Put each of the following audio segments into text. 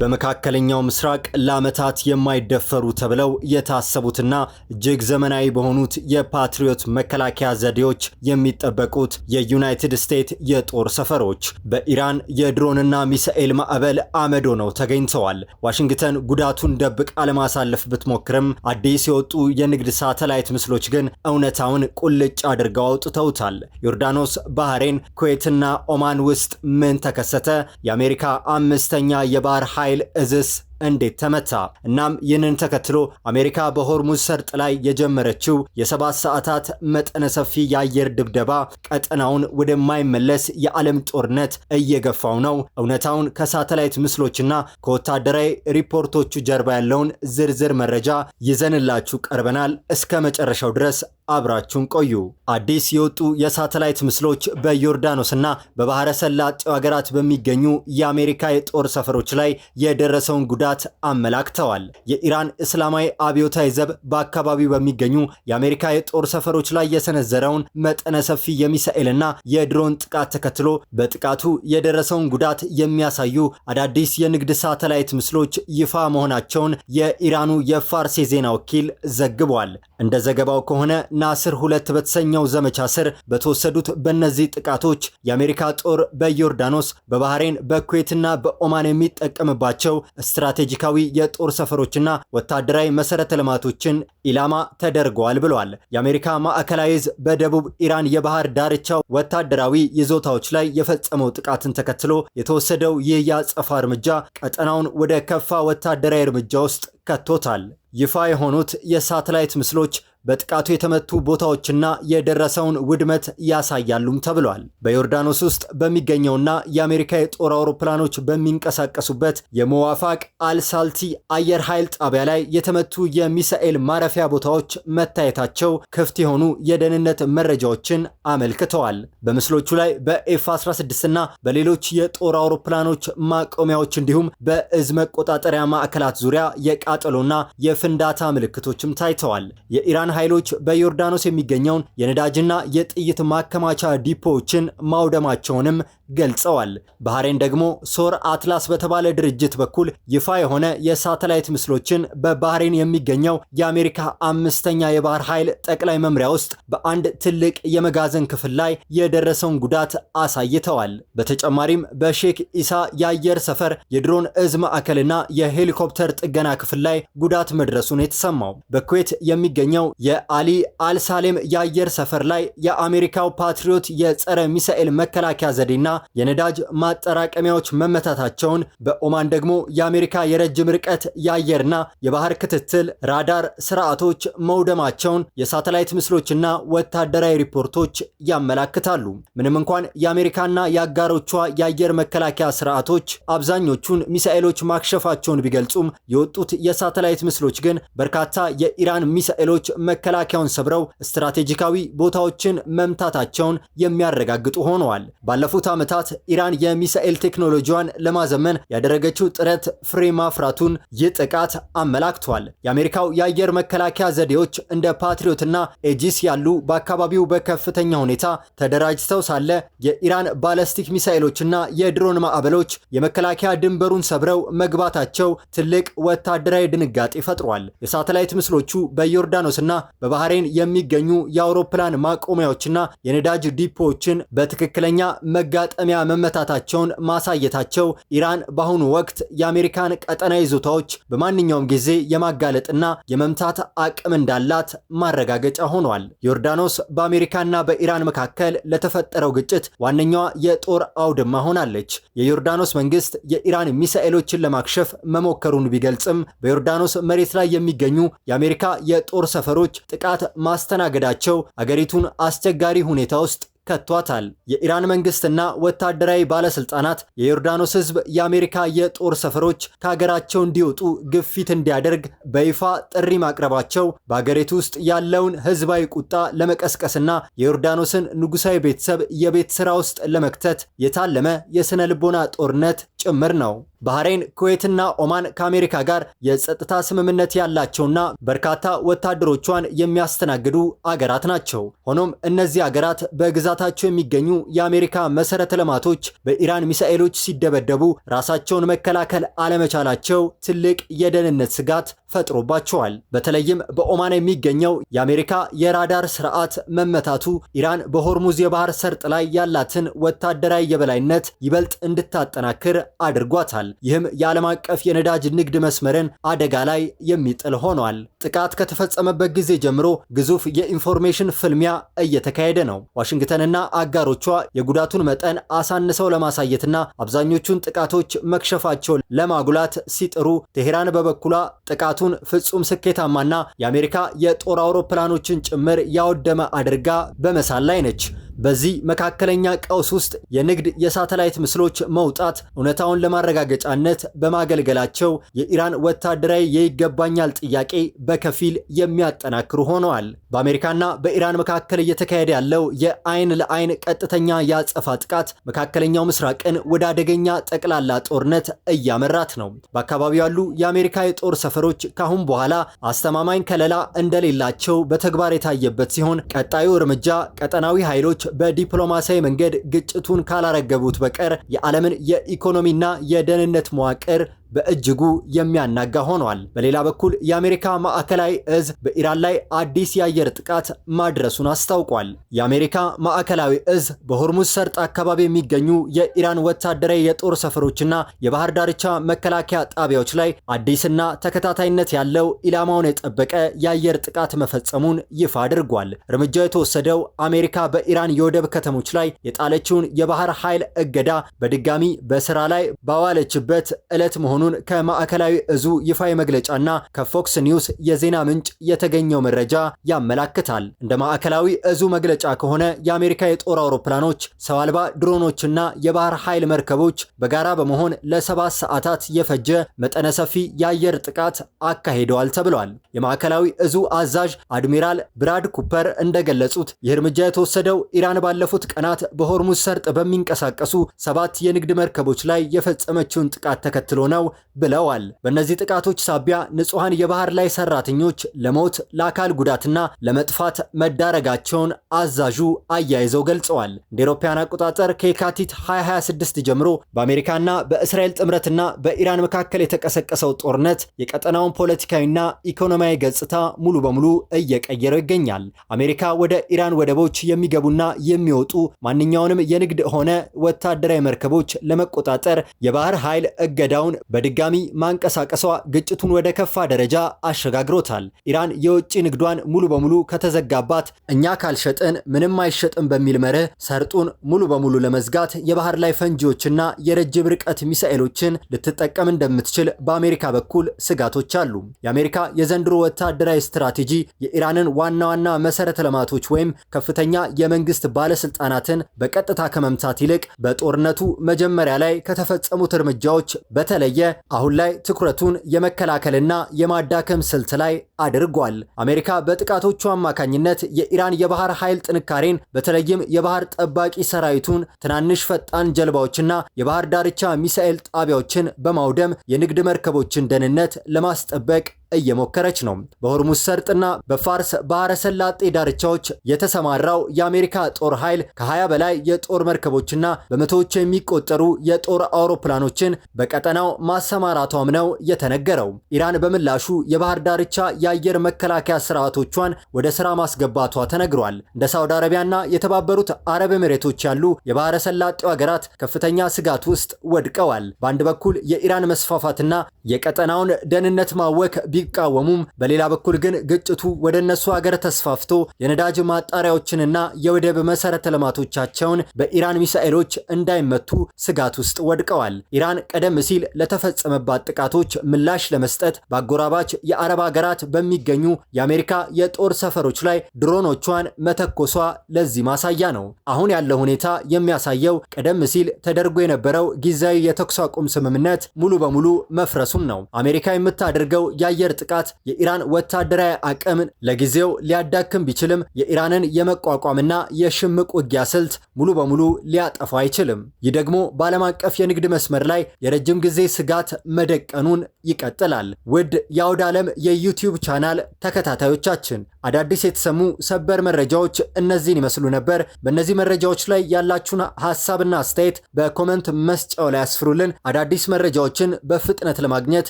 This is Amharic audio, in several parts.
በመካከለኛው ምስራቅ ለዓመታት የማይደፈሩ ተብለው የታሰቡትና እጅግ ዘመናዊ በሆኑት የፓትሪዮት መከላከያ ዘዴዎች የሚጠበቁት የዩናይትድ ስቴትስ የጦር ሰፈሮች በኢራን የድሮንና ሚሳኤል ማዕበል አመድ ሆነው ተገኝተዋል። ዋሽንግተን ጉዳቱን ደብቃ ለማሳለፍ ብትሞክርም አዲስ የወጡ የንግድ ሳተላይት ምስሎች ግን እውነታውን ቁልጭ አድርገው አውጥተውታል። ዮርዳኖስ፣ ባህሬን፣ ኩዌትና ኦማን ውስጥ ምን ተከሰተ? የአሜሪካ አምስተኛ የባህር ኃይል እዝስ እንዴት ተመታ? እናም ይህንን ተከትሎ አሜሪካ በሆርሙዝ ሰርጥ ላይ የጀመረችው የ7 ሰዓታት መጠነ ሰፊ የአየር ድብደባ ቀጠናውን ወደማይመለስ የዓለም ጦርነት እየገፋው ነው። እውነታውን ከሳተላይት ምስሎችና ከወታደራዊ ሪፖርቶቹ ጀርባ ያለውን ዝርዝር መረጃ ይዘንላችሁ ቀርበናል። እስከ መጨረሻው ድረስ አብራችሁን ቆዩ። አዲስ የወጡ የሳተላይት ምስሎች በዮርዳኖስና በባህረ ሰላጤው ሀገራት በሚገኙ የአሜሪካ የጦር ሰፈሮች ላይ የደረሰውን ጉዳት አመላክተዋል። የኢራን እስላማዊ አብዮታዊ ዘብ በአካባቢው በሚገኙ የአሜሪካ የጦር ሰፈሮች ላይ የሰነዘረውን መጠነ ሰፊ የሚሳኤልና የድሮን ጥቃት ተከትሎ በጥቃቱ የደረሰውን ጉዳት የሚያሳዩ አዳዲስ የንግድ ሳተላይት ምስሎች ይፋ መሆናቸውን የኢራኑ የፋርስ የዜና ወኪል ዘግቧል። እንደ ዘገባው ከሆነ ናስር 2 በተሰኘው ዘመቻ ስር በተወሰዱት በእነዚህ ጥቃቶች የአሜሪካ ጦር በዮርዳኖስ፣ በባህሬን፣ በኩዌትና በኦማን የሚጠቀምባቸው ስትራቴጂካዊ የጦር ሰፈሮችና ወታደራዊ መሰረተ ልማቶችን ኢላማ ተደርገዋል ብለዋል። የአሜሪካ ማዕከላዊ ዕዝ በደቡብ ኢራን የባህር ዳርቻው ወታደራዊ ይዞታዎች ላይ የፈጸመው ጥቃትን ተከትሎ የተወሰደው ይህ የአጸፋ እርምጃ ቀጠናውን ወደ ከፋ ወታደራዊ እርምጃ ውስጥ ከቶታል። ይፋ የሆኑት የሳተላይት ምስሎች በጥቃቱ የተመቱ ቦታዎችና የደረሰውን ውድመት ያሳያሉም ተብሏል። በዮርዳኖስ ውስጥ በሚገኘውና የአሜሪካ የጦር አውሮፕላኖች በሚንቀሳቀሱበት የሞዋፋቅ አልሳልቲ አየር ኃይል ጣቢያ ላይ የተመቱ የሚሳኤል ማረፊያ ቦታዎች መታየታቸው ክፍት የሆኑ የደህንነት መረጃዎችን አመልክተዋል። በምስሎቹ ላይ በኤፍ-16 እና በሌሎች የጦር አውሮፕላኖች ማቆሚያዎች እንዲሁም በእዝ መቆጣጠሪያ ማዕከላት ዙሪያ የቃጠሎና የፍንዳታ ምልክቶችም ታይተዋል። የኢራን ኃይሎች በዮርዳኖስ የሚገኘውን የነዳጅና የጥይት ማከማቻ ዲፖዎችን ማውደማቸውንም ገልጸዋል። ባህሬን ደግሞ ሶር አትላስ በተባለ ድርጅት በኩል ይፋ የሆነ የሳተላይት ምስሎችን በባህሬን የሚገኘው የአሜሪካ አምስተኛ የባህር ኃይል ጠቅላይ መምሪያ ውስጥ በአንድ ትልቅ የመጋዘን ክፍል ላይ የደረሰውን ጉዳት አሳይተዋል። በተጨማሪም በሼክ ኢሳ የአየር ሰፈር የድሮን እዝ ማዕከልና የሄሊኮፕተር ጥገና ክፍል ላይ ጉዳት መድረሱን የተሰማው። በኩዌት የሚገኘው የአሊ አልሳሌም የአየር ሰፈር ላይ የአሜሪካው ፓትሪዮት የጸረ ሚሳኤል መከላከያ ዘዴና የነዳጅ ማጠራቀሚያዎች መመታታቸውን፣ በኦማን ደግሞ የአሜሪካ የረጅም ርቀት የአየርና የባህር ክትትል ራዳር ስርዓቶች መውደማቸውን የሳተላይት ምስሎችና ወታደራዊ ሪፖርቶች ያመላክታሉ። ምንም እንኳን የአሜሪካና የአጋሮቿ የአየር መከላከያ ስርዓቶች አብዛኞቹን ሚሳኤሎች ማክሸፋቸውን ቢገልጹም የወጡት የሳተላይት ምስሎች ግን በርካታ የኢራን ሚሳኤሎች መከላከያውን ሰብረው ስትራቴጂካዊ ቦታዎችን መምታታቸውን የሚያረጋግጡ ሆነዋል። ባለፉት ዓመታት ኢራን የሚሳኤል ቴክኖሎጂዋን ለማዘመን ያደረገችው ጥረት ፍሬ ማፍራቱን ይህ ጥቃት አመላክቷል። የአሜሪካው የአየር መከላከያ ዘዴዎች እንደ ፓትሪዮትና ኤጂስ ያሉ በአካባቢው በከፍተኛ ሁኔታ ተደራጅተው ሳለ የኢራን ባለስቲክ ሚሳኤሎችና የድሮን ማዕበሎች የመከላከያ ድንበሩን ሰብረው መግባታቸው ትልቅ ወታደራዊ ድንጋጤ ፈጥሯል። የሳተላይት ምስሎቹ በዮርዳኖስና በባህሬን የሚገኙ የአውሮፕላን ማቆሚያዎችና የነዳጅ ዲፖዎችን በትክክለኛ መጋጠሚያ መመታታቸውን ማሳየታቸው ኢራን በአሁኑ ወቅት የአሜሪካን ቀጠናዊ ይዞታዎች በማንኛውም ጊዜ የማጋለጥና የመምታት አቅም እንዳላት ማረጋገጫ ሆኗል። ዮርዳኖስ በአሜሪካና በኢራን መካከል ለተፈጠረው ግጭት ዋነኛዋ የጦር አውድማ ሆናለች። የዮርዳኖስ መንግስት የኢራን ሚሳኤሎችን ለማክሸፍ መሞከሩን ቢገልጽም በዮርዳኖስ መሬት ላይ የሚገኙ የአሜሪካ የጦር ሰፈሮች ጥቃት ማስተናገዳቸው አገሪቱን አስቸጋሪ ሁኔታ ውስጥ ከቷታል። የኢራን መንግስትና ወታደራዊ ባለስልጣናት የዮርዳኖስ ህዝብ የአሜሪካ የጦር ሰፈሮች ከሀገራቸው እንዲወጡ ግፊት እንዲያደርግ በይፋ ጥሪ ማቅረባቸው በሀገሪቱ ውስጥ ያለውን ህዝባዊ ቁጣ ለመቀስቀስና የዮርዳኖስን ንጉሳዊ ቤተሰብ የቤት ስራ ውስጥ ለመክተት የታለመ የስነ ልቦና ጦርነት ጭምር ነው። ባህሬን፣ ኩዌትና ኦማን ከአሜሪካ ጋር የጸጥታ ስምምነት ያላቸውና በርካታ ወታደሮቿን የሚያስተናግዱ አገራት ናቸው። ሆኖም እነዚህ አገራት በግዛታቸው የሚገኙ የአሜሪካ መሰረተ ልማቶች በኢራን ሚሳኤሎች ሲደበደቡ ራሳቸውን መከላከል አለመቻላቸው ትልቅ የደህንነት ስጋት ፈጥሮባቸዋል። በተለይም በኦማን የሚገኘው የአሜሪካ የራዳር ስርዓት መመታቱ ኢራን በሆርሙዝ የባህር ሰርጥ ላይ ያላትን ወታደራዊ የበላይነት ይበልጥ እንድታጠናክር አድርጓታል። ይህም የዓለም አቀፍ የነዳጅ ንግድ መስመርን አደጋ ላይ የሚጥል ሆኗል። ጥቃት ከተፈጸመበት ጊዜ ጀምሮ ግዙፍ የኢንፎርሜሽን ፍልሚያ እየተካሄደ ነው። ዋሽንግተንና አጋሮቿ የጉዳቱን መጠን አሳንሰው ለማሳየትና አብዛኞቹን ጥቃቶች መክሸፋቸውን ለማጉላት ሲጥሩ፣ ቴሄራን በበኩሏ ጥቃቱን ፍጹም ስኬታማና የአሜሪካ የጦር አውሮፕላኖችን ጭምር ያወደመ አድርጋ በመሳል ላይ ነች። በዚህ መካከለኛ ቀውስ ውስጥ የንግድ የሳተላይት ምስሎች መውጣት እውነታውን ለማረጋገጫነት በማገልገላቸው የኢራን ወታደራዊ የይገባኛል ጥያቄ በከፊል የሚያጠናክሩ ሆነዋል። በአሜሪካና በኢራን መካከል እየተካሄደ ያለው የአይን ለአይን ቀጥተኛ የአጸፋ ጥቃት መካከለኛው ምስራቅን ወደ አደገኛ ጠቅላላ ጦርነት እያመራት ነው። በአካባቢው ያሉ የአሜሪካ የጦር ሰፈሮች ካሁን በኋላ አስተማማኝ ከለላ እንደሌላቸው በተግባር የታየበት ሲሆን ቀጣዩ እርምጃ ቀጠናዊ ኃይሎች በዲፕሎማሲያዊ መንገድ ግጭቱን ካላረገቡት በቀር የዓለምን የኢኮኖሚና የደህንነት መዋቅር በእጅጉ የሚያናጋ ሆኗል። በሌላ በኩል የአሜሪካ ማዕከላዊ እዝ በኢራን ላይ አዲስ የአየር ጥቃት ማድረሱን አስታውቋል። የአሜሪካ ማዕከላዊ እዝ በሆርሙዝ ሰርጥ አካባቢ የሚገኙ የኢራን ወታደራዊ የጦር ሰፈሮችና የባህር ዳርቻ መከላከያ ጣቢያዎች ላይ አዲስና ተከታታይነት ያለው ኢላማውን የጠበቀ የአየር ጥቃት መፈጸሙን ይፋ አድርጓል። እርምጃው የተወሰደው አሜሪካ በኢራን የወደብ ከተሞች ላይ የጣለችውን የባህር ኃይል እገዳ በድጋሚ በስራ ላይ ባዋለችበት ዕለት መሆኑን ከማዕከላዊ እዙ ይፋዊ መግለጫና ከፎክስ ኒውስ የዜና ምንጭ የተገኘው መረጃ ያመላክታል። እንደ ማዕከላዊ እዙ መግለጫ ከሆነ የአሜሪካ የጦር አውሮፕላኖች፣ ሰው አልባ ድሮኖችና የባህር ኃይል መርከቦች በጋራ በመሆን ለ7 ሰዓታት የፈጀ መጠነ ሰፊ የአየር ጥቃት አካሂደዋል ተብሏል። የማዕከላዊ እዙ አዛዥ አድሚራል ብራድ ኩፐር እንደገለጹት ይህ እርምጃ የተወሰደው ኢራን ባለፉት ቀናት በሆርሙዝ ሰርጥ በሚንቀሳቀሱ 7 የንግድ መርከቦች ላይ የፈጸመችውን ጥቃት ተከትሎ ነው ብለዋል። በእነዚህ ጥቃቶች ሳቢያ ንጹሃን የባህር ላይ ሰራተኞች ለሞት ለአካል ጉዳትና ለመጥፋት መዳረጋቸውን አዛዡ አያይዘው ገልጸዋል። እንደ አውሮፓውያን አቆጣጠር ከየካቲት 2026 ጀምሮ በአሜሪካና በእስራኤል ጥምረትና በኢራን መካከል የተቀሰቀሰው ጦርነት የቀጠናውን ፖለቲካዊና ኢኮኖሚያዊ ገጽታ ሙሉ በሙሉ እየቀየረው ይገኛል። አሜሪካ ወደ ኢራን ወደቦች የሚገቡና የሚወጡ ማንኛውንም የንግድ ሆነ ወታደራዊ መርከቦች ለመቆጣጠር የባህር ኃይል እገዳውን በድጋሚ ማንቀሳቀሷ ግጭቱን ወደ ከፋ ደረጃ አሸጋግሮታል። ኢራን የውጭ ንግዷን ሙሉ በሙሉ ከተዘጋባት እኛ ካልሸጥን ምንም አይሸጥም በሚል መርህ ሰርጡን ሙሉ በሙሉ ለመዝጋት የባህር ላይ ፈንጂዎችና የረጅም ርቀት ሚሳኤሎችን ልትጠቀም እንደምትችል በአሜሪካ በኩል ስጋቶች አሉ። የአሜሪካ የዘንድሮ ወታደራዊ ስትራቴጂ የኢራንን ዋና ዋና መሰረተ ልማቶች ወይም ከፍተኛ የመንግስት ባለስልጣናትን በቀጥታ ከመምታት ይልቅ በጦርነቱ መጀመሪያ ላይ ከተፈጸሙት እርምጃዎች በተለየ አሁን ላይ ትኩረቱን የመከላከልና የማዳከም ስልት ላይ አድርጓል። አሜሪካ በጥቃቶቹ አማካኝነት የኢራን የባህር ኃይል ጥንካሬን በተለይም የባህር ጠባቂ ሰራዊቱን፣ ትናንሽ ፈጣን ጀልባዎችና የባህር ዳርቻ ሚሳኤል ጣቢያዎችን በማውደም የንግድ መርከቦችን ደህንነት ለማስጠበቅ እየሞከረች ነው። በሆርሙዝ ሰርጥና በፋርስ ባህረ ሰላጤ ዳርቻዎች የተሰማራው የአሜሪካ ጦር ኃይል ከ20 በላይ የጦር መርከቦችና በመቶዎች የሚቆጠሩ የጦር አውሮፕላኖችን በቀጠናው ማሰማራቷም ነው የተነገረው። ኢራን በምላሹ የባህር ዳርቻ የአየር መከላከያ ስርዓቶቿን ወደ ስራ ማስገባቷ ተነግሯል። እንደ ሳውዲ አረቢያና የተባበሩት አረብ ኤሚሬቶች ያሉ የባህረ ሰላጤው ሀገራት ከፍተኛ ስጋት ውስጥ ወድቀዋል። በአንድ በኩል የኢራን መስፋፋትና የቀጠናውን ደህንነት ማወክ ቢቃወሙም በሌላ በኩል ግን ግጭቱ ወደ እነሱ ሀገር ተስፋፍቶ የነዳጅ ማጣሪያዎችንና የወደብ መሰረተ ልማቶቻቸውን በኢራን ሚሳኤሎች እንዳይመቱ ስጋት ውስጥ ወድቀዋል። ኢራን ቀደም ሲል ለተፈጸመባት ጥቃቶች ምላሽ ለመስጠት በአጎራባች የአረብ ሀገራት በሚገኙ የአሜሪካ የጦር ሰፈሮች ላይ ድሮኖቿን መተኮሷ ለዚህ ማሳያ ነው። አሁን ያለው ሁኔታ የሚያሳየው ቀደም ሲል ተደርጎ የነበረው ጊዜያዊ የተኩስ አቁም ስምምነት ሙሉ በሙሉ መፍረሱን ነው። አሜሪካ የምታደርገው የአየር የአየር ጥቃት የኢራን ወታደራዊ አቅምን ለጊዜው ሊያዳክም ቢችልም የኢራንን የመቋቋምና የሽምቅ ውጊያ ስልት ሙሉ በሙሉ ሊያጠፋ አይችልም። ይህ ደግሞ በዓለም አቀፍ የንግድ መስመር ላይ የረጅም ጊዜ ስጋት መደቀኑን ይቀጥላል። ውድ የአውደ ዓለም የዩቲዩብ ቻናል ተከታታዮቻችን አዳዲስ የተሰሙ ሰበር መረጃዎች እነዚህን ይመስሉ ነበር። በእነዚህ መረጃዎች ላይ ያላችሁን ሐሳብና አስተያየት በኮመንት መስጫው ላይ አስፍሩልን። አዳዲስ መረጃዎችን በፍጥነት ለማግኘት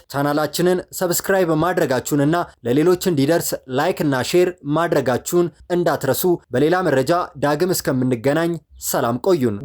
ቻናላችንን ሰብስክራይብ ማድረጋችሁንና ለሌሎች እንዲደርስ ላይክ እና ሼር ማድረጋችሁን እንዳትረሱ። በሌላ መረጃ ዳግም እስከምንገናኝ ሰላም ቆዩን።